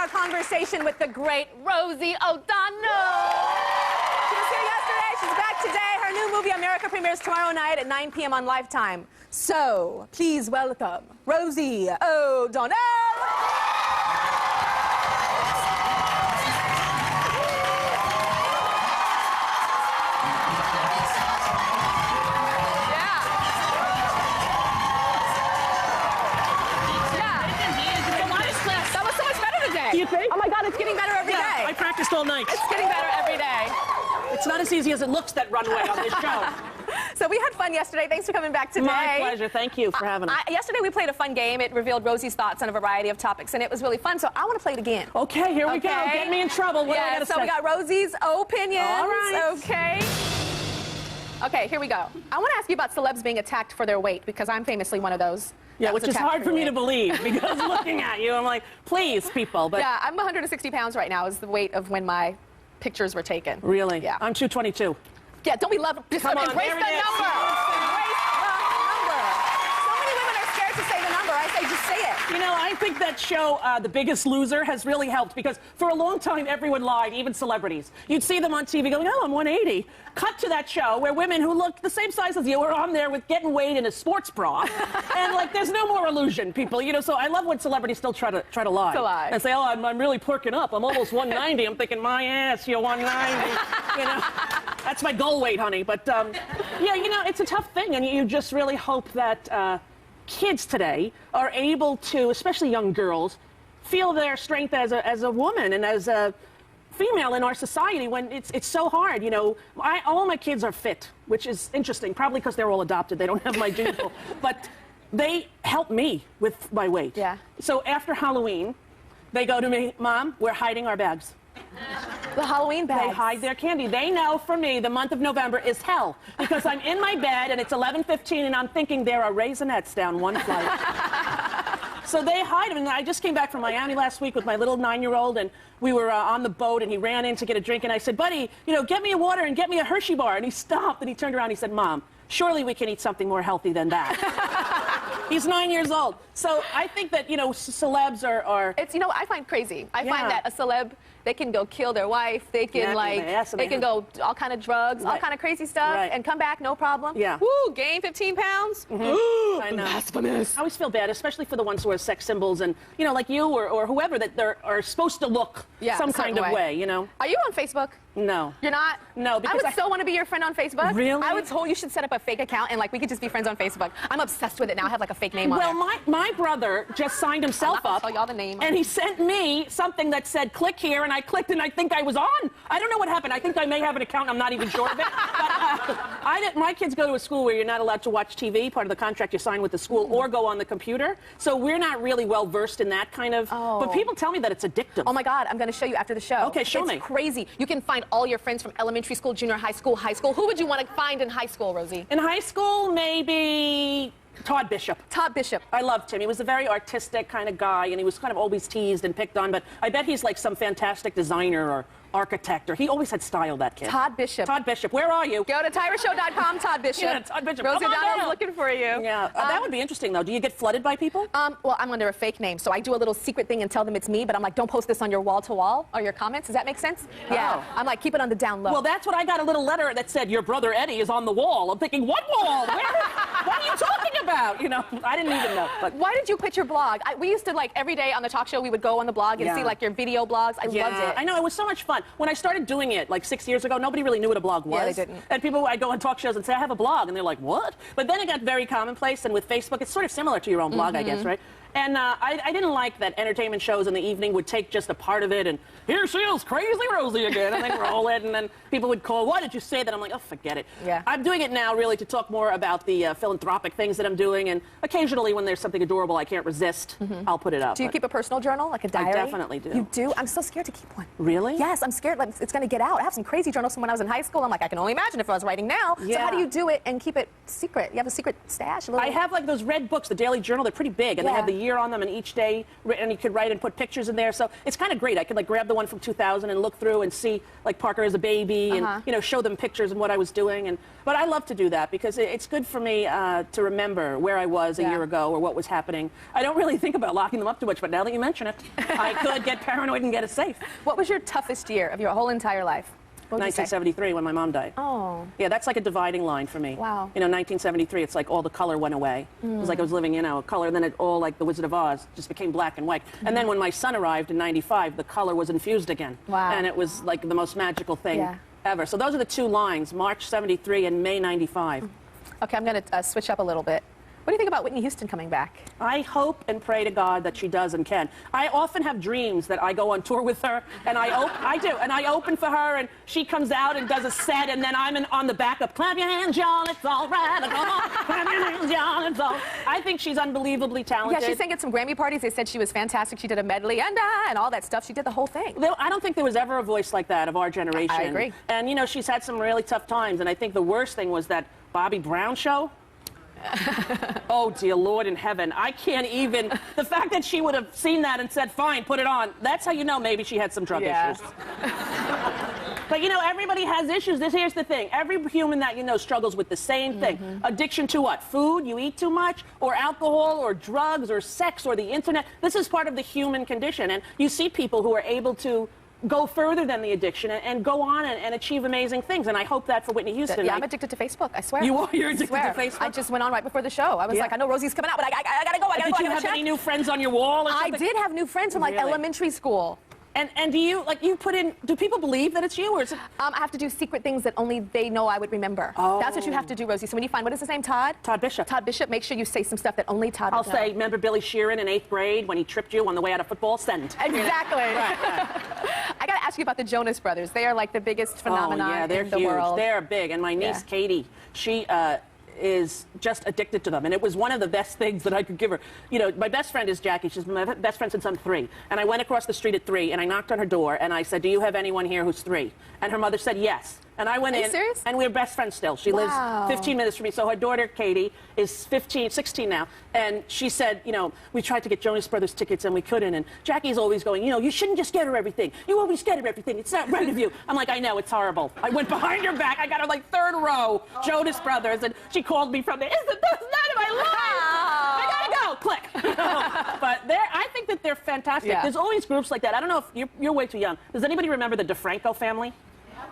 our conversation with the great Rosie O'Donnell. She was here yesterday. She's back today. Her new movie, America, premieres tomorrow night at 9 p.m. on Lifetime. So, please welcome Rosie O'Donnell. You think? Oh my God, it's getting better every day. I practiced all night. It's getting better every day. It's not as easy as it looks, that runway on this show. So we had fun yesterday. Thanks for coming back today. My pleasure. Thank you for having us. Yesterday we played a fun game. It revealed Rosie's thoughts on a variety of topics, and it was really fun. So I want to play it again. Okay, here we go. Get me in trouble. What do I gotta say? So we got Rosie's opinions. All right. Okay. Okay, here we go. I want to ask you about celebs being attacked for their weight, because I'm famously one of those. Yeah, which is hard for me to believe, because looking at you, I'm like, please, people. But yeah, I'm 160 pounds right now, is the weight of when my pictures were taken. Really? Yeah. I'm 222. Yeah, don't we love it? Come on, embrace the number. Embrace the number. So many women are scared to say the number. I say, just say it. You know, I think that show, The Biggest Loser, has really helped, because for a long time, everyone lied, even celebrities. You'd see them on TV going, oh, I'm 180. Cut to that show where women who look the same size as you are on there with getting weighed in a sports bra. And, like, there's no more illusion, people. You know, so I love when celebrities still try to lie. To lie. And say, oh, I'm really perking up. I'm almost 190. I'm thinking, my ass, you're 190. You know, that's my goal weight, honey. But, yeah, you know, it's a tough thing. And you just really hope that kids today are able to, especially young girls, feel their strength as a woman and as a female in our society when it's so hard. You know, all my kids are fit, which is interesting, probably because they're all adopted. They don't have my genes, but they help me with my weight. Yeah. So after Halloween, they go to me, Mom, we're hiding our bags. The Halloween bags. They hide their candy. They know for me the month of November is hell, because I'm in my bed and it's 11:15 and I'm thinking there are Raisinets down one flight. So they hide them. And I just came back from Miami last week with my little 9-year-old, and we were on the boat, and he ran in to get a drink, and I said, buddy, you know, get me a water and get me a Hershey bar. And he stopped, and he turned around and he said, Mom, surely we can eat something more healthy than that. He's 9 years old. So I think that, you know, celebs are... It's, you know, I find crazy. I find that a celeb, they can go kill their wife, they can they can go all kind of drugs, all kind of crazy stuff, and come back, no problem. Yeah. Woo, gain 15 pounds. I know. Blasphemous. I always feel bad, especially for the ones who are sex symbols and, you know, like you or whoever, that are supposed to look some kind of way, you know. Are you on Facebook? No. You're not? No, because I would so want to be your friend on Facebook. Really? I would tell you should set up a fake account and, like, we could just be friends on Facebook. I'm obsessed with it now. I have, like, a fake name on it. Well, my brother just signed himself up. I'll tell y'all the name. And he sent me something that said, click here, and I clicked, and I think I was on. I don't know what happened. I think I may have an account, and I'm not even sure of it. But my kids go to a school where you're not allowed to watch TV, part of the contract you sign with the school, or go on the computer. So we're not really well versed in that kind of... But people tell me that it's addictive. Oh, my God. I'm going to show you after the show. Okay, show me. It's crazy. You can find all your friends from elementary school, junior high school, high school. Who would you want to find in high school, Rosie? In high school, maybe Todd Bishop. Todd Bishop. I loved him. He was a very artistic kind of guy, and he was kind of always teased and picked on, but I bet he's like some fantastic designer or architect, or he always had style, that kid. Todd Bishop. Todd Bishop, where are you? Go to TyraShow.com, Todd Bishop. Yeah, Todd Bishop. Rosie O'Donnell's looking for you. Yeah, that would be interesting, though. Do you get flooded by people? Well, I'm under a fake name, so I do a little secret thing and tell them it's me, but I'm like, don't post this on your wall-to-wall or your comments. Does that make sense? Yeah. I'm like, keep it on the down low. Well, that's what I got, a little letter that said, your brother Eddie is on the wall. I'm thinking, what wall? What are you talking about? You know, I didn't even know. But why did you quit your blog? We used to, like, every day on the talk show, we would go on the blog and see, like, your video blogs. I loved it. I know, it was so much fun. When I started doing it, like 6 years ago, nobody really knew what a blog was. Yeah, they didn't. And people, I'd go on talk shows and say, I have a blog. And they're like, what? But then it got very commonplace, and with Facebook, it's sort of similar to your own blog, I guess, right? And I didn't like that entertainment shows in the evening would take just a part of it, and here she is, Crazy Rosie again, and then roll it, and then people would call, why did you say that? I'm like, oh, forget it. Yeah. I'm doing it now, really, to talk more about the philanthropic things that I'm doing, and occasionally when there's something adorable I can't resist, I'll put it up. Do you keep a personal journal, like a diary? I definitely do. You do? I'm so scared to keep one. Really? Yes, I'm scared like it's going to get out. I have some crazy journals from when I was in high school. I'm like, I can only imagine if I was writing now. Yeah. So how do you do it and keep it secret? You have a secret stash? I have like those red books, the Daily Journal. They're pretty big, and they have the year on them, and each day, and you could write and put pictures in there. So it's kind of great. I could like grab the one from 2000 and look through and see like Parker as a baby, and you know, show them pictures and what I was doing. But I love to do that because it's good for me to remember where I was a year ago or what was happening. I don't really think about locking them up too much, but now that you mention it, I could get paranoid and get a safe. What was your toughest year of your whole entire life? 1973, when my mom died. Oh. Yeah, that's like a dividing line for me. Wow. You know, 1973, it's like all the color went away. It was like I was living, you know, a color, and then it all, like the Wizard of Oz, just became black and white. And then when my son arrived in 95, the color was infused again. Wow. And it was like the most magical thing ever. So those are the two lines, March 73 and May 95. Okay, I'm going to switch up a little bit. What do you think about Whitney Houston coming back? I hope and pray to God that she does and can. I often have dreams that I go on tour with her, and I do, and I open for her, and she comes out and does a set, and then I'm on the backup. Clap your hands, y'all, it's all right. Come on, clap your hands, y'all, it's all. I think she's unbelievably talented. Yeah, she sang at some Grammy parties. They said she was fantastic. She did a medley and all that stuff. She did the whole thing. I don't think there was ever a voice like that of our generation. I agree. And you know, she's had some really tough times, and I think the worst thing was that Bobby Brown show. Oh, dear Lord in heaven. I can't even... The fact that she would have seen that and said, fine, put it on, that's how you know maybe she had some drug issues. But, you know, everybody has issues. Here's the thing. Every human that you know struggles with the same thing. Addiction to what? Food? You eat too much? Or alcohol? Or drugs? Or sex? Or the internet? This is part of the human condition. And you see people who are able to go further than the addiction and go on and achieve amazing things. And I hope that for Whitney Houston. Yeah, I'm addicted to Facebook, I swear. You are? You're addicted to Facebook? I just went on right before the show. I was like, I know Rosie's coming out, but I gotta go. Did you have any new friends on your wall or something? I did have new friends from like elementary school. And do you, like, you put in, do people believe that it's you, or is it? I have to do secret things that only they know I would remember. Oh. That's what you have to do, Rosie. So when you find, what is his name, Todd? Todd Bishop. Todd Bishop, make sure you say some stuff that only Todd would know. I'll say, remember Billy Sheeran in 8th grade when he tripped you on the way out of football? Send. Exactly. Right. I got to ask you about the Jonas Brothers. They are like the biggest phenomenon in the world. They're big. And my niece, Katie, she is just addicted to them, and it was one of the best things that I could give her. You know, my best friend is Jackie. She's my best friend since I'm 3, and I went across the street at 3, and I knocked on her door, and I said, do you have anyone here who's 3? And her mother said yes. And I went in, serious? and we're best friends still. She lives 15 minutes from me. So her daughter, Katie, is 16 now. And she said, you know, we tried to get Jonas Brothers tickets, and we couldn't. And Jackie's always going, you know, you shouldn't just get her everything. You always get her everything. It's not right of you. I'm like, I know, it's horrible. I went behind her back. I got her like 3rd row, Jonas Brothers. And she called me from there. Isn't this none of my life? I gotta go. Click. But I think that they're fantastic. Yeah. There's always groups like that. I don't know if you're way too young. Does anybody remember the DeFranco family?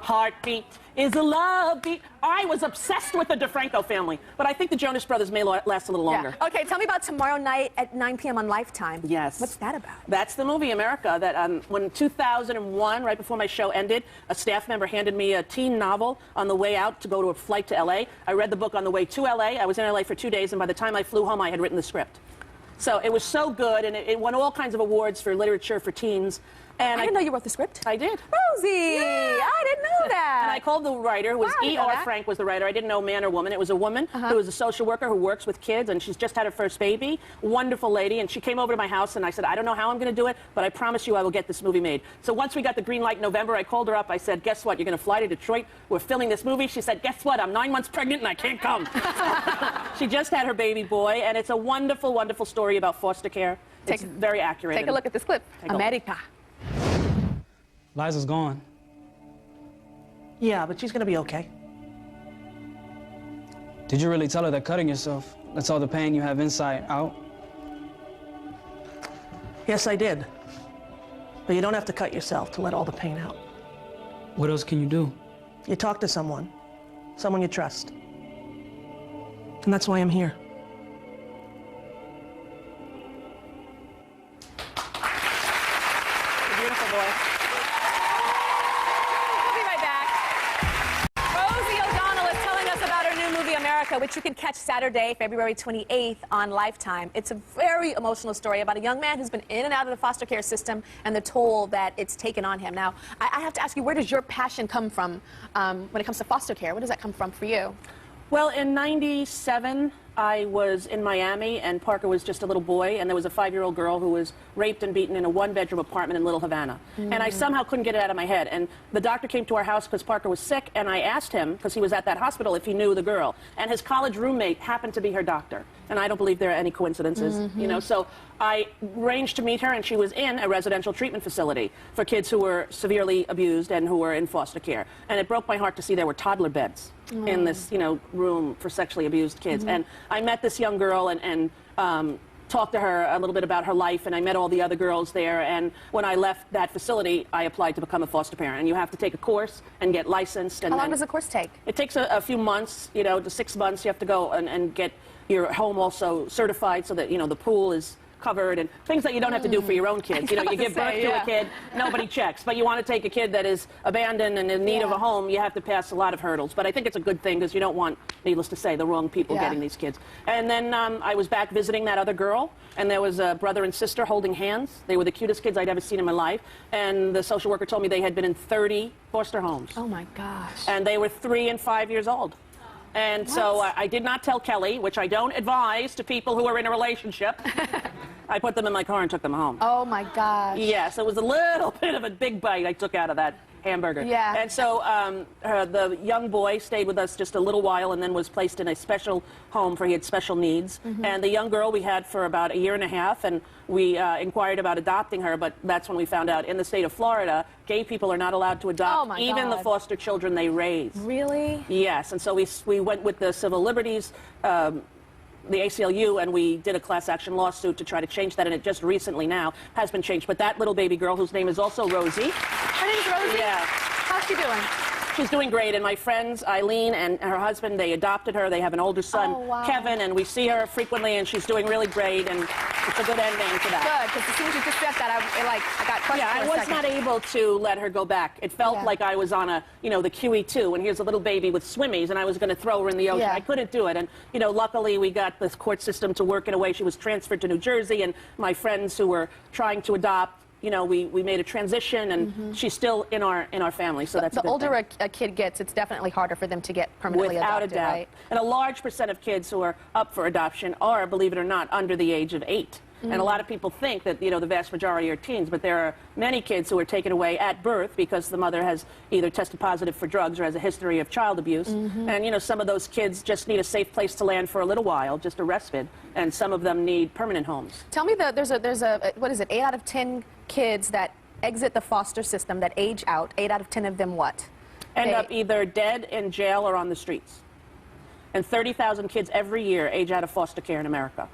Heartbeat is a love beat. I was obsessed with the DeFranco family, but I think the Jonas Brothers may last a little longer. Yeah. Okay, tell me about tomorrow night at 9 p.m. on Lifetime. Yes. What's that about? That's the movie America that when 2001, right before my show ended, a staff member handed me a teen novel on the way out to go to a flight to L.A. I read the book on the way to L.A. I was in L.A. for 2 days, and by the time I flew home, I had written the script. So it was so good, and it won all kinds of awards for literature for teens. And I didn't know you wrote the script. I did. Rosie! Yeah. I didn't know that. And I called the writer, who was E.R. Frank was the writer. I didn't know man or woman. It was a woman who was a social worker who works with kids, and she's just had her first baby. Wonderful lady. And she came over to my house, and I said, I don't know how I'm going to do it, but I promise you I will get this movie made. So once we got the green light in November, I called her up. I said, guess what? You're going to fly to Detroit. We're filming this movie. She said, guess what? I'm 9 months pregnant, and I can't come. She just had her baby boy, and it's a wonderful, wonderful story about foster care. It's very accurate. Take a look at this clip. America. Liza's gone. Yeah, but she's going to be okay. Did you really tell her that cutting yourself lets all the pain you have inside out? Yes, I did. But you don't have to cut yourself to let all the pain out. What else can you do? You talk to someone you trust. And that's why I'm here. Beautiful boy. We'll be right back. Rosie O'Donnell is telling us about her new movie, America, which you can catch Saturday, February 28th on Lifetime. It's a very emotional story about a young man who's been in and out of the foster care system and the toll that it's taken on him. Now, I have to ask you, where does your passion come from when it comes to foster care? Where does that come from for you? Well, in '97, I was in Miami, and Parker was just a little boy, and there was a 5-year-old girl who was raped and beaten in a 1-bedroom apartment in Little Havana. And I somehow couldn't get it out of my head. And the doctor came to our house because Parker was sick, and I asked him, because he was at that hospital, if he knew the girl. And his college roommate happened to be her doctor. And I don't believe there are any coincidences, you know. So I arranged to meet her, and she was in a residential treatment facility for kids who were severely abused and who were in foster care. And it broke my heart to see there were toddler beds in this, you know, room for sexually abused kids. And I met this young girl and talked to her a little bit about her life, and I met all the other girls there. And when I left that facility, I applied to become a foster parent. And you have to take a course and get licensed. And how long does the course take? It takes a few months, you know, to 6 months. You have to go and get your home also certified so that, you know, the pool is covered and things that you don't have to do for your own kids. You know, you give birth to a kid, nobody checks. But you want to take a kid that is abandoned and in need of a home, you have to pass a lot of hurdles. But I think it's a good thing because you don't want, needless to say, the wrong people getting these kids. And then I was back visiting that other girl, and there was a brother and sister holding hands. They were the cutest kids I'd ever seen in my life. And the social worker told me they had been in 30 foster homes. Oh, my gosh. And they were 3 and 5 years old. And so I did not tell Kelly, which I don't advise to people who are in a relationship. I put them in my car and took them home. Oh, my gosh. Yes, it was a little bit of a big bite I took out of that hamburger. Yeah. And so the young boy stayed with us just a little while and then was placed in a special home for he had special needs. And the young girl we had for about 1.5 years, and we inquired about adopting her, but that's when we found out in the state of Florida, gay people are not allowed to adopt even the foster children they raise. Really? Yes, and so we went with the civil liberties, the ACLU, and we did a class action lawsuit to try to change that, and it just recently now has been changed. But that little baby girl, whose name is also Rosie. Her name's Rosie? Yeah. How's she doing? She's doing great, and my friends, Eileen and her husband, they adopted her. They have an older son, Kevin, and we see her frequently, and she's doing really great, and it's a good ending to that. Good, because as soon as you just said that, I got questions. Yeah, I was not able to let her go back. It felt like I was on the QE2, and here's a little baby with swimmies, and I was going to throw her in the ocean. I couldn't do it, and, luckily we got the court system to work in a way. She was transferred to New Jersey, and my friends who were trying to adopt, we made a transition, and she's still in our family, so that's a good thing. The older a kid gets, it's definitely harder for them to get permanently adopted, without a doubt. Right? And a large percent of kids who are up for adoption are, believe it or not, under the age of 8. And a lot of people think that, the vast majority are teens, but there are many kids who are taken away at birth because the mother has either tested positive for drugs or has a history of child abuse. And, some of those kids just need a safe place to land for a little while, just a respite, and some of them need permanent homes. Tell me, there's a what is it, 8 out of 10 kids that exit the foster system, that age out. 8 out of 10 of them what? End up either dead, in jail, or on the streets. And 30,000 kids every year age out of foster care in America.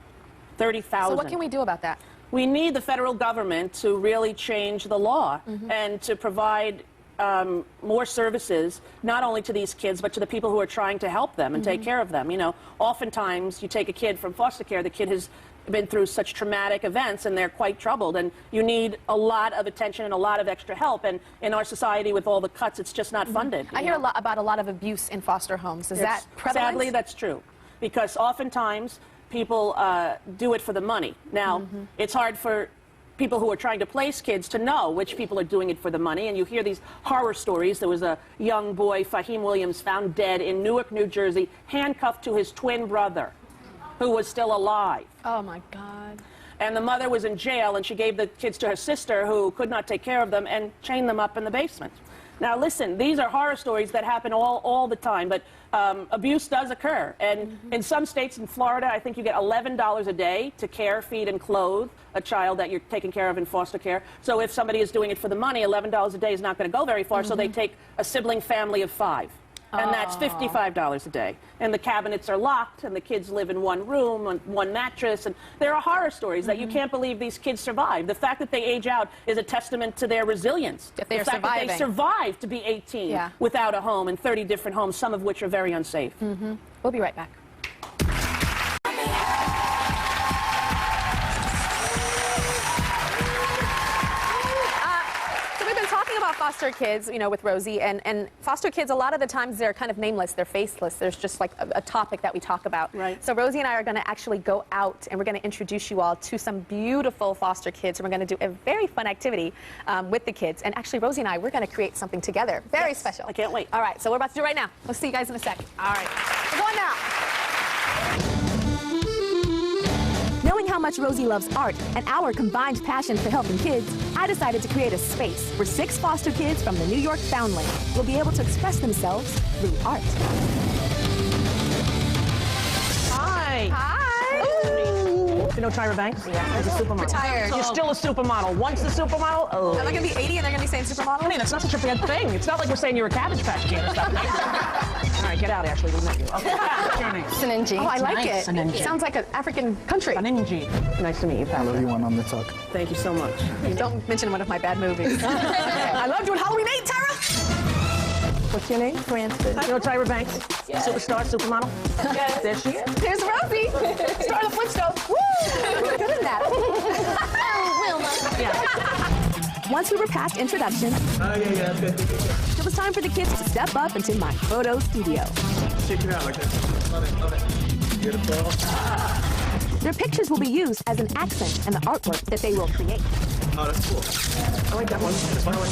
30,000. So what can we do about that? We need the federal government to really change the law and to provide more services, not only to these kids, but to the people who are trying to help them and take care of them. Oftentimes you take a kid from foster care, the kid has been through such traumatic events and they're quite troubled, and you need a lot of attention and a lot of extra help, and in our society with all the cuts, it's just not funded. I hear about a lot of abuse in foster homes. Is that prevalent? Sadly, that's true, because oftentimes people do it for the money. Now, it's hard for people who are trying to place kids to know which people are doing it for the money, and you hear these horror stories. There was a young boy, Fahim Williams, found dead in Newark, New Jersey, handcuffed to his twin brother, who was still alive. Oh, my God. And the mother was in jail, and she gave the kids to her sister, who could not take care of them, and chained them up in the basement. Now, listen, these are horror stories that happen all the time, but abuse does occur. And in some states, in Florida, I think you get $11 a day to care, feed, and clothe a child that you're taking care of in foster care. So if somebody is doing it for the money, $11 a day is not going to go very far, so they take a sibling family of 5. And that's $55 a day. And the cabinets are locked, and the kids live in one room, on one mattress. And there are horror stories that you can't believe these kids survive. The fact that they age out is a testament to their resilience. If they are the fact that they survived to be 18 without a home in 30 different homes, some of which are very unsafe. We'll be right back. Foster kids, with Rosie, and foster kids, a lot of the times they're kind of nameless, they're faceless. There's just like a topic that we talk about. Right. So Rosie and I are going to actually go out, and we're going to introduce you all to some beautiful foster kids, and we're going to do a very fun activity with the kids. And actually, Rosie and I, we're going to create something together. Very special. I can't wait. All right, so we're about to do it right now. We'll see you guys in a sec. All right. We're going now. how much Rosie loves art and our combined passion for helping kids, I decided to create a space where 6 foster kids from the New York Foundling will be able to express themselves through art. Hi. Hi. You know Tyra Banks? Yeah. She's a supermodel. Retired. You're still a supermodel. Once a supermodel, oh. Am I gonna be 80 and they're gonna be saying supermodel? Honey, that's not such a bad thing. It's not like we're saying you're a Cabbage Patch Kid or stuff. All right, get out, Ashley. We met you. Okay. What's your name? Saninji. Oh, I like Nice. it. Saninji. Sounds like an African country. Saninji. Nice to meet you, I Pamela. love you when I'm the talk. Thank you so much. Don't mention one of my bad movies. I love doing Halloween 8, Tyra. What's your name? Francis. You know Tyra Banks? Yes. Superstar, supermodel? Yes. There she is. There's Rosie. Star of the Flintstones. Woo! You're good at that. Yeah. Once we were past introductions, it was time for the kids to step up into my photo studio. Check it out like this. Love it, love it. Beautiful. Their pictures will be used as an accent in the artwork that they will create. Oh, that's cool. I like that one. This one.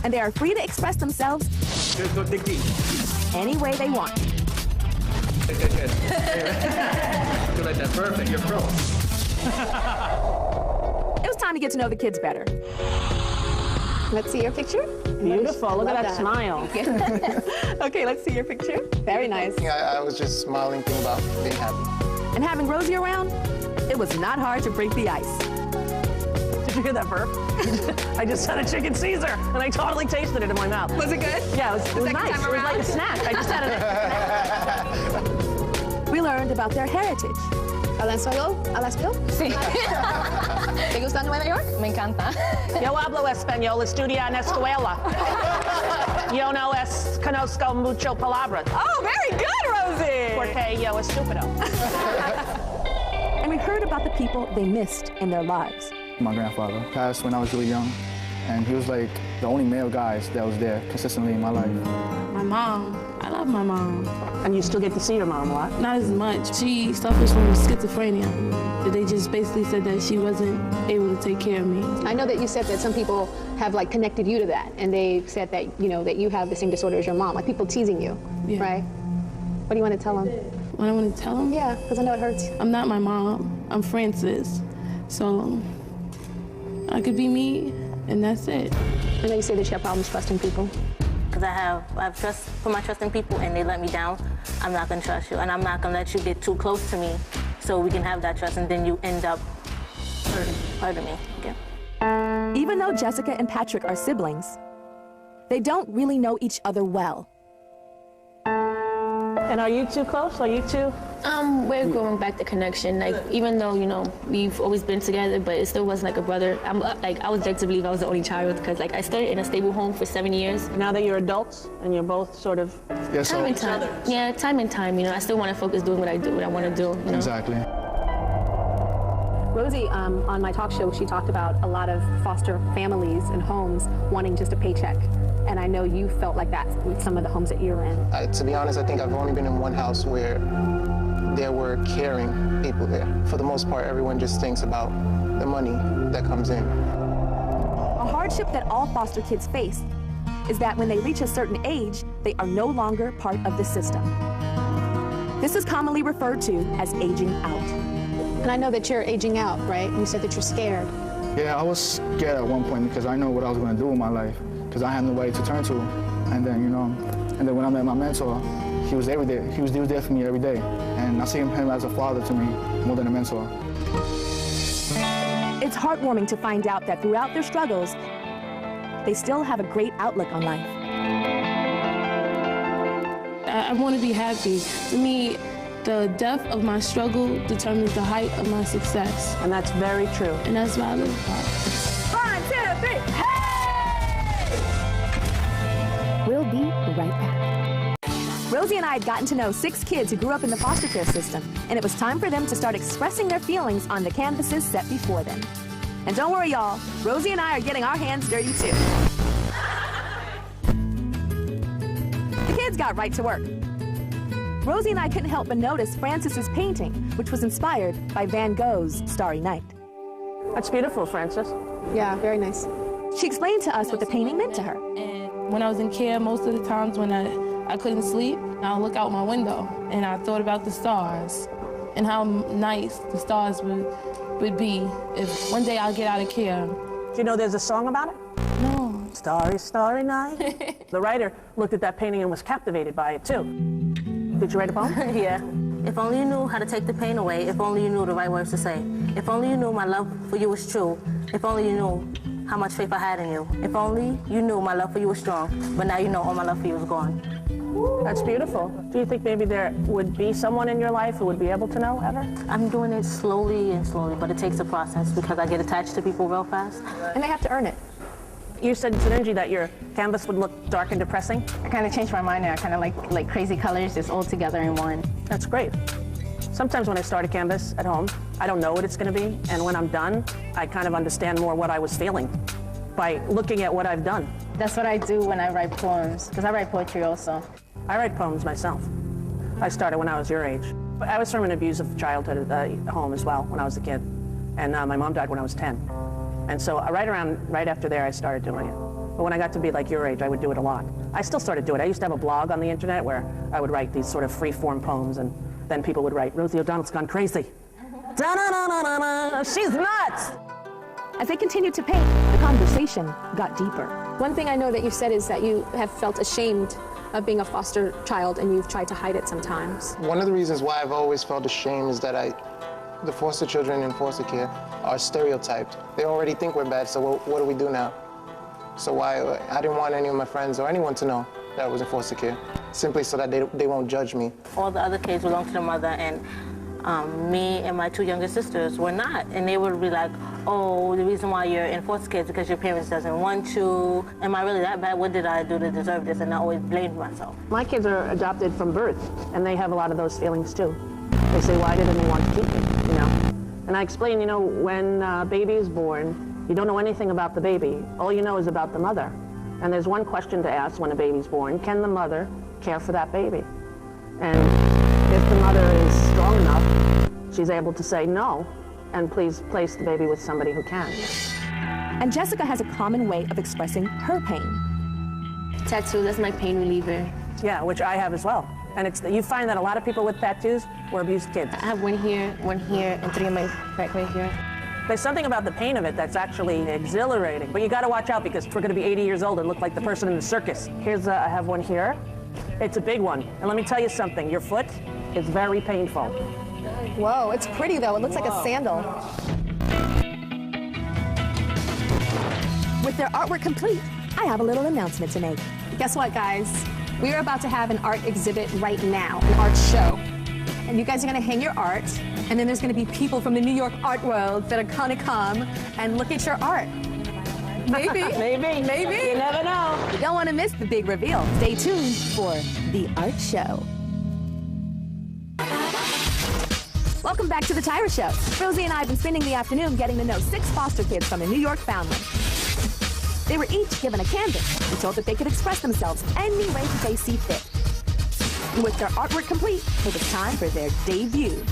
And they are free to express themselves Good, go dig deep. any way they want. Good. Good like that. Perfect. You're pro. It was time to get to know the kids better. Let's see your picture. Beautiful. Look at Love that smile. Okay, let's see your picture. Very nice. Yeah, I was just smiling, thinking about being happy. And having Rosie around, it was not hard to break the ice. Did you hear that burp? I just had a chicken Caesar, and I totally tasted it in my mouth. Was it good? Yeah, it was second nice. time It was like around? a snack. I just had it. We learned about their heritage. ¿Habla español? Sí. ¿Te gusta Nueva York? Me encanta. Yo hablo español, estudia en escuela. Yo no conozco mucho palabras. Oh, very good, Rosie! Porque yo estúpido. And we heard about the people they missed in their lives. My grandfather passed when I was really young, and he was like the only male guy that was there consistently in my life. My mom. I love my mom. And you still get to see your mom a lot. Not as much. She suffers from schizophrenia. They just basically said that she wasn't able to take care of me. I know that you said that some people have like connected you to that, and they said that that you have the same disorder as your mom, like people teasing you, Yeah. right? What do you want to tell them? What I want to tell them? Yeah, because I know it hurts. I'm not my mom. I'm Francis. So I could be me, and that's it. I know you say that you have problems trusting people. Because I have put my trust in people and they let me down. I'm not gonna trust you, and I'm not gonna let you get too close to me so we can have that trust, and then you end up hurting me again. Even though Jessica and Patrick are siblings, they don't really know each other well. And are you two close? Are you two? We're growing back the connection. Like, even though, we've always been together, but it still wasn't like a brother. I was led to believe I was the only child because, I stayed in a stable home for 7 years. Now that you're adults and you're both sort of... Yeah, Time and time. Yeah, time and time, I still want to focus doing what I want to do, Exactly. Rosie, on my talk show, she talked about a lot of foster families and homes wanting just a paycheck. And I know you felt like that with some of the homes that you're in. To be honest, I think I've only been in one house where there were caring people there. For the most part, everyone just thinks about the money that comes in. A hardship that all foster kids face is that when they reach a certain age, they are no longer part of the system. This is commonly referred to as aging out. And I know that you're aging out, right? You said that you're scared. Yeah, I was scared at one point because I know what I was going to do with my life because I had nobody to turn to. And then, and then when I met my mentor, he was every day. He was there for me every day. And I see him as a father to me more than a mentor. It's heartwarming to find out that throughout their struggles, they still have a great outlook on life. I want to be happy. To me, the depth of my struggle determines the height of my success. And that's very true. And that's what I live by. 1, 2, 3, hey! We'll be right back. Rosie and I had gotten to know 6 kids who grew up in the foster care system, and it was time for them to start expressing their feelings on the canvases set before them. And don't worry, y'all, Rosie and I are getting our hands dirty too. The kids got right to work. Rosie and I couldn't help but notice Francis's painting, which was inspired by Van Gogh's Starry Night. That's beautiful, Francis. Yeah, very nice. She explained to us what the painting meant to her. And when I was in care, most of the times when I couldn't sleep, I'll look out my window and I thought about the stars. and how nice the stars would be if one day I'll get out of care. Do you know there's a song about it? No. Starry, starry night. The writer looked at that painting and was captivated by it, too. Did you write a poem? Yeah. If only you knew how to take the pain away, if only you knew the right words to say. If only you knew my love for you was true, if only you knew how much faith I had in you. If only you knew my love for you was strong, but now you know all my love for you is gone. That's beautiful. Do you think maybe there would be someone in your life who would be able to know ever? I'm doing it slowly and slowly, but it takes a process because I get attached to people real fast. And they have to earn it. You said, Synergy, that your canvas would look dark and depressing. I kind of changed my mind now. I kind of like crazy colors just all together in one. That's great. Sometimes when I start a canvas at home, I don't know what it's going to be, and when I'm done, I kind of understand more what I was feeling by looking at what I've done. That's what I do when I write poems, because I write poetry also. I write poems myself. I started when I was your age. But I was from an abusive childhood home as well when I was a kid, and my mom died when I was 10. And so right after there, I started doing it. But when I got to be like your age, I would do it a lot. I still started doing it. I used to have a blog on the internet where I would write these sort of free-form poems, and then people would write, Rosie O'Donnell's gone crazy. Da-na-na-na-na-na, she's nuts! As they continued to paint, the conversation got deeper. One thing I know that you said is that you have felt ashamed of being a foster child and you've tried to hide it sometimes. One of the reasons why I've always felt ashamed is that the foster children in foster care are stereotyped. They already think we're bad, so what do we do now? So I didn't want any of my friends or anyone to know that I was in foster care, simply so that they won't judge me. All the other kids belong to the mother, and me and my two younger sisters were not. And they would be like, oh, the reason why you're in foster care is because your parents doesn't want you. Am I really that bad? What did I do to deserve this? And I always blamed myself. My kids are adopted from birth, and they have a lot of those feelings too. They say, why didn't they want to keep me, you know? And I explain, you know, when a baby is born, you don't know anything about the baby. All you know is about the mother. And there's one question to ask when a baby's born: can the mother care for that baby? And if the mother is strong enough, she's able to say no, and please place the baby with somebody who can. And Jessica has a common way of expressing her pain. Tattoo, that's my pain reliever. Yeah, which I have as well. And you find that a lot of people with tattoos were abused kids. I have one here, and three on my back right here. There's something about the pain of it that's actually exhilarating. But you got to watch out because we're going to be 80 years old and look like the person in the circus. I have one here. It's a big one. And let me tell you something. Your foot is very painful. Whoa, it's pretty though. It looks like a sandal. With their artwork complete, I have a little announcement to make. Guess what, guys? We are about to have an art exhibit right now, an art show. And you guys are gonna hang your art, and then there's gonna be people from the New York art world that are gonna come and look at your art. Maybe. Maybe. You never know. You don't want to miss the big reveal. Stay tuned for the art show. Welcome back to the Tyra Show. Rosie and I have been spending the afternoon getting to know 6 foster kids from a New York family. They were each given a canvas and told that they could express themselves any way that they see fit. And with their artwork complete, it was time for their debut.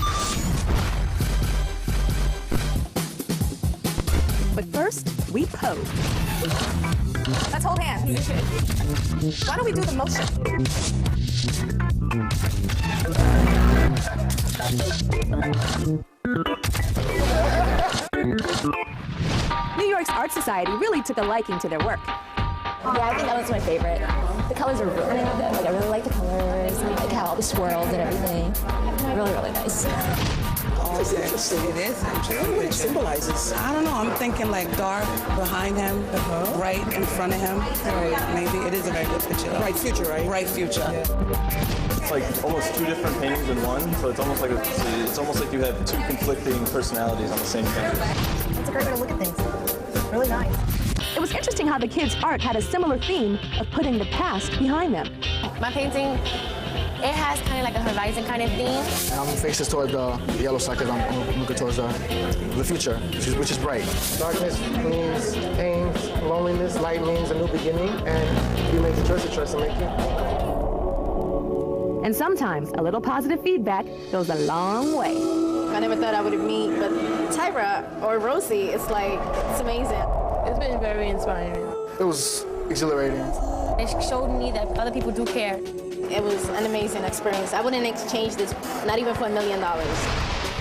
But first, we pose. Let's hold hands. Why don't we do the motion? New York's Art Society really took a liking to their work. Yeah, I think that was my favorite. The colors are really good. Like, I really like the colors, and I like how all the swirls and everything. Really, really nice. It's interesting. It is interesting. What it symbolizes? I don't know. I'm thinking like dark behind him, right in front of him. Right. Maybe it is a very good picture. Bright future, right? Bright future. Yeah. It's like almost 2 different paintings in one, so it's almost like you have 2 conflicting personalities on the same canvas. It's a great way to look at things. Really nice. It was interesting how the kids' art had a similar theme of putting the past behind them. My painting, it has kind of like a horizon kind of theme. And I'm faces toward the yellow side because I'm looking towards the future, which is bright. Darkness means pain, loneliness. Light means a new beginning, and you make the choice to trust and make it. And sometimes a little positive feedback goes a long way. I never thought I would meet, but Tyra or Rosie, it's amazing. It's been very inspiring. It was exhilarating. It showed me that other people do care. It was an amazing experience. I wouldn't exchange this, not even for $1 million.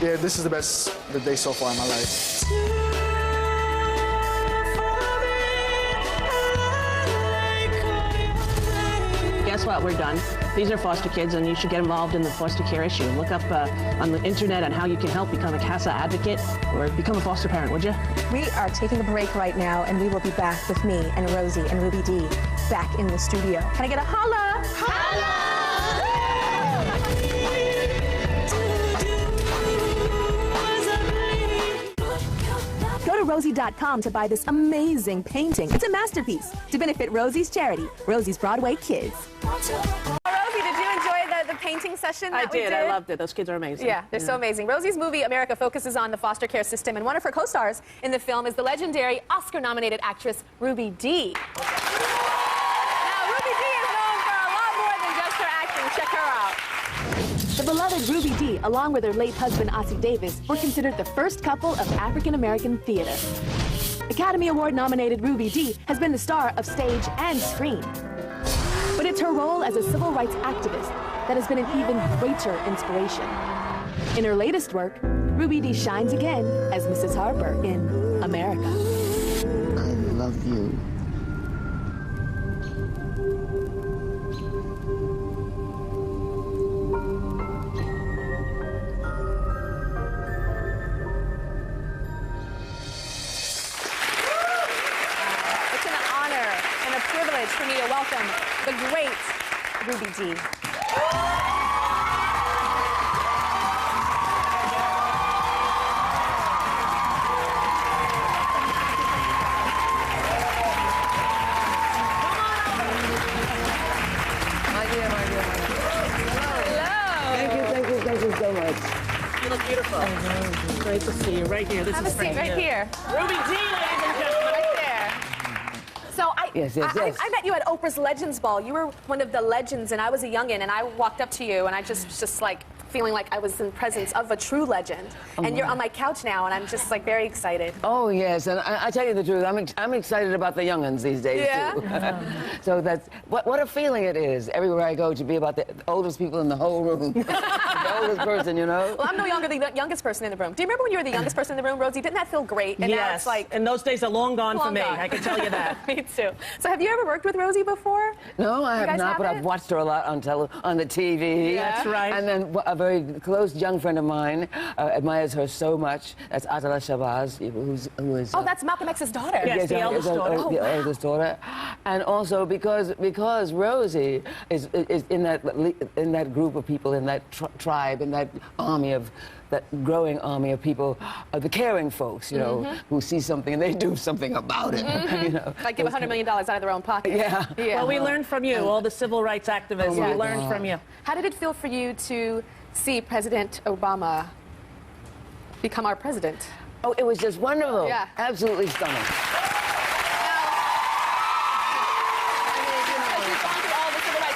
Yeah, this is the best day so far in my life. Guess what? We're done. These are foster kids, and you should get involved in the foster care issue. Look up on the internet on how you can help become a CASA advocate or become a foster parent, would you? We are taking a break right now, and we will be back with me and Rosie and Ruby Dee back in the studio. Can I get a holla? Holla! Go to Rosie.com to buy this amazing painting. It's a masterpiece to benefit Rosie's charity, Rosie's Broadway Kids. Rosie, did you enjoy the painting session that we did? I loved it. Those kids are amazing. Yeah, they're so amazing. Rosie's movie, America, focuses on the foster care system, and one of her co-stars in the film is the legendary Oscar-nominated actress Ruby Dee. Now, Ruby Dee is known for a lot more than just her acting. Check her out. The beloved Ruby Dee, along with her late husband Ossie Davis, were considered the first couple of African-American theater. Academy Award-nominated Ruby Dee has been the star of stage and screen. But it's her role as a civil rights activist that has been an even greater inspiration. In her latest work, Ruby Dee shines again as Mrs. Harper in America. I love you. For me to welcome the great Ruby Dee. Thank you so much. You look beautiful. Great to see you. Right here. This Have is a seat right here. Ruby Dee, ladies and gentlemen. Right there. So I met you at Oprah's Legends Ball. You were one of the legends, and I was a youngin', and I walked up to you, and I just like feeling like I was in presence of a true legend. And you're on my couch now, and I'm just like very excited. Oh yes, and I tell you the truth, I'm excited about the young'uns these days too. So that's what a feeling it is everywhere I go to be about the oldest people in the whole room, the oldest person, you know. Well, I'm no longer the youngest person in the room. Do you remember when you were the youngest person in the room, Rosie? Didn't that feel great? And now it's like, and those days are long gone for me. I can tell you that. Me too. So have you ever worked with Rosie before? No, I have not, but I've watched her a lot on the TV. Yeah. That's right. And then a very close young friend of mine admires her so much. That's Atala Shabazz, who is... Oh, that's Malcolm X's daughter. Yes, the eldest daughter. The eldest daughter. And also because Rosie is in that group of people, in that tribe, in that army of... that growing army of people, the caring folks, you know, who see something and they do something about it. You know? Like give $100 million out of their own pocket. Yeah. Well, we learned from you, all the civil rights activists. We learned from you. How did it feel for you to see President Obama become our president? Oh, it was just wonderful. Yeah. Absolutely stunning.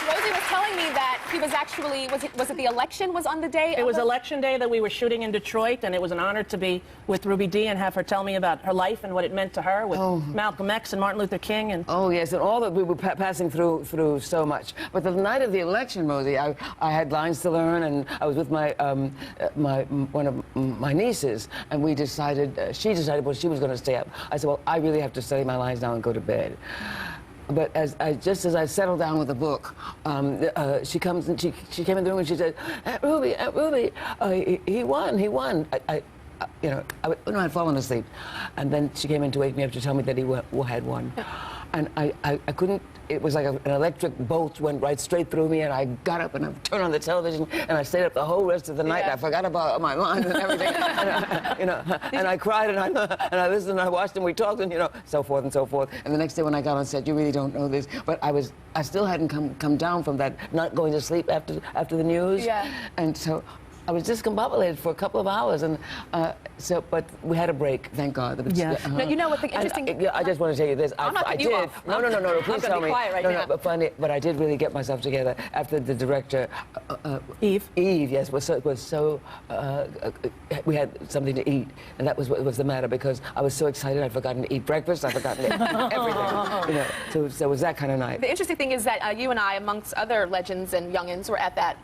Rosie was telling me that he was actually, was it the election was on the day? It was election day that we were shooting in Detroit, and it was an honor to be with Ruby Dee and have her tell me about her life and what it meant to her with Malcolm X and Martin Luther King. And oh yes, and all that we were passing through so much. But the night of the election, Rosie, I had lines to learn, and I was with one of my nieces, and we decided, she decided, well, she was going to stay up. I said, well, I really have to study my lines now and go to bed. But just as I settled down with the book, she comes and she came in the room and she said, Aunt Ruby, he won. I'd fallen asleep, and then she came in to wake me up to tell me that he had won, and I couldn't. It was like an electric bolt went right straight through me, and I got up and I turned on the television, and I stayed up the whole rest of the night. I forgot about my lines and everything, and I cried and I listened and I watched and we talked and so forth and so forth. And the next day when I got on set, you really don't know this, but I still hadn't come down from that not going to sleep after the news, and so I was discombobulated for a couple of hours, and but we had a break, thank God. Now, you know what the interesting... I just want to tell you this. I'm not cutting you off. No, please tell me. Quiet right now. But I did really get myself together after the director, Eve, yes, was so we had something to eat, and that was what was the matter, because I was so excited I'd forgotten to eat breakfast, I'd forgotten to eat everything. So it was that kind of night. The interesting thing is that you and I, amongst other legends and youngins, were at that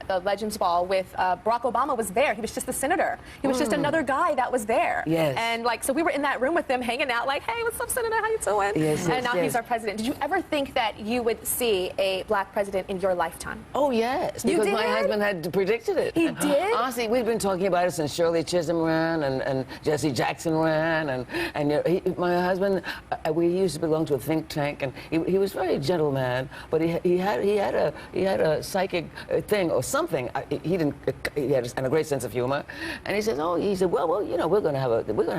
the Legends Ball with Barack Obama was there. He was just the senator. He was just another guy that was there. Yes. And like, so we were in that room with them hanging out like, hey, what's up, Senator? How you doing? Yes, and now yes. he's our president. Did you ever think that you would see a black president in your lifetime? Oh, yes. You Because did? my husband had predicted it. He did? Honestly, we've been talking about it since Shirley Chisholm ran and Jesse Jackson ran. And my husband, we used to belong to a think tank, and he was a very gentle man, but he had a psychic thing or something. He had a great sense of humor. And he said, well, you know, we're going to have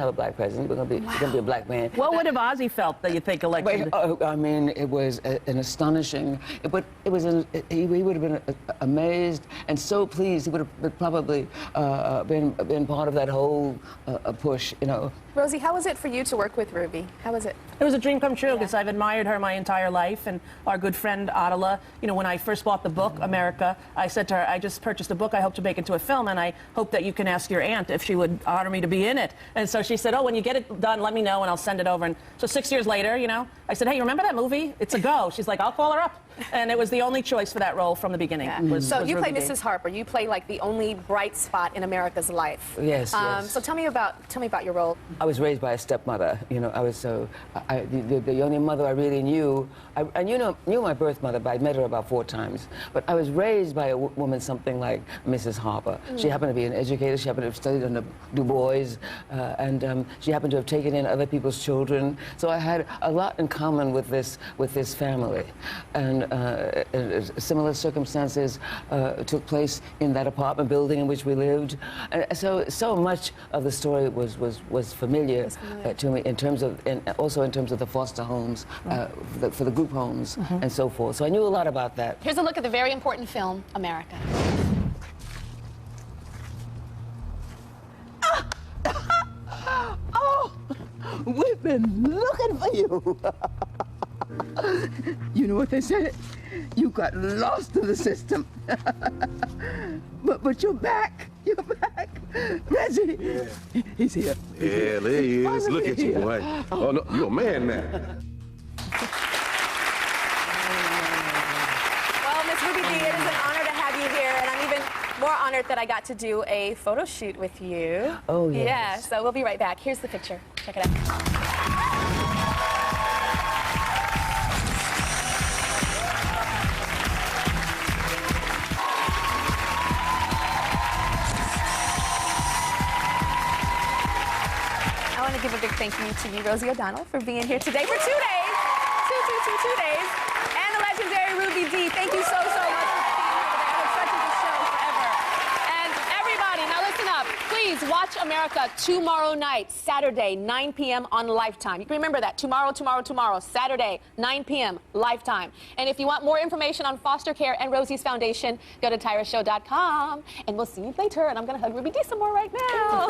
a black president. We're going to be a black man. What would have Ozzy felt that you think elected? I mean, it was an astonishing. But he would have been amazed and so pleased. He would have probably been part of that whole push, you know. Rosie, how was it for you to work with Ruby? How was it? It was a dream come true because I've admired her my entire life, and our good friend Adela, you know, when I first bought the book, America, I said to her, I just purchased a book, I hope to make it into a film, and I hope that you can ask your aunt if she would honor me to be in it. And so she said, oh, when you get it done, let me know and I'll send it over. And so 6 years later, you know, I said, hey, you remember that movie? It's a go. She's like, I'll call her up. And it was the only choice for that role from the beginning. Yeah. So you play Ruby Dee. Mrs. Harper. You play like the only bright spot in America's life. Yes, yes. So tell me about your role. I was raised by a stepmother. You know, I was the only mother I really knew. I knew my birth mother, but I'd met her about 4 times. But I was raised by a woman something like Mrs. Harper. She happened to be an educator. She happened to have studied under Du Bois, and she happened to have taken in other people's children. So I had a lot in common with this family. And similar circumstances took place in that apartment building in which we lived. So much of the story was familiar to me in terms of, and also in terms of the foster homes, for the group homes and so forth. So I knew a lot about that. Here's a look at the very important film, America. Oh, we've been looking for you. You know what they said? You got lost in the system. but you're back. You're back. Reggie. Yeah. He's here. Yeah, there he is. Look at you, boy. Oh, no, you're a man now. Well, Miss Ruby Dee, it is an honor to have you here, and I'm even more honored that I got to do a photo shoot with you. Oh, yes. Yeah, so we'll be right back. Here's the picture. Check it out. I want to give a big thank you to you, Rosie O'Donnell, for being here today for 2 days. 2 days. And the legendary Ruby Dee. Thank you so much for being here today. I hope such a good show forever. And everybody, now listen up. Please watch America tomorrow night, Saturday, 9 p.m. on Lifetime. You can remember that. Tomorrow, Saturday, 9 p.m., Lifetime. And if you want more information on foster care and Rosie's Foundation, go to tyrashow.com. And we'll see you later. And I'm going to hug Ruby Dee some more right now.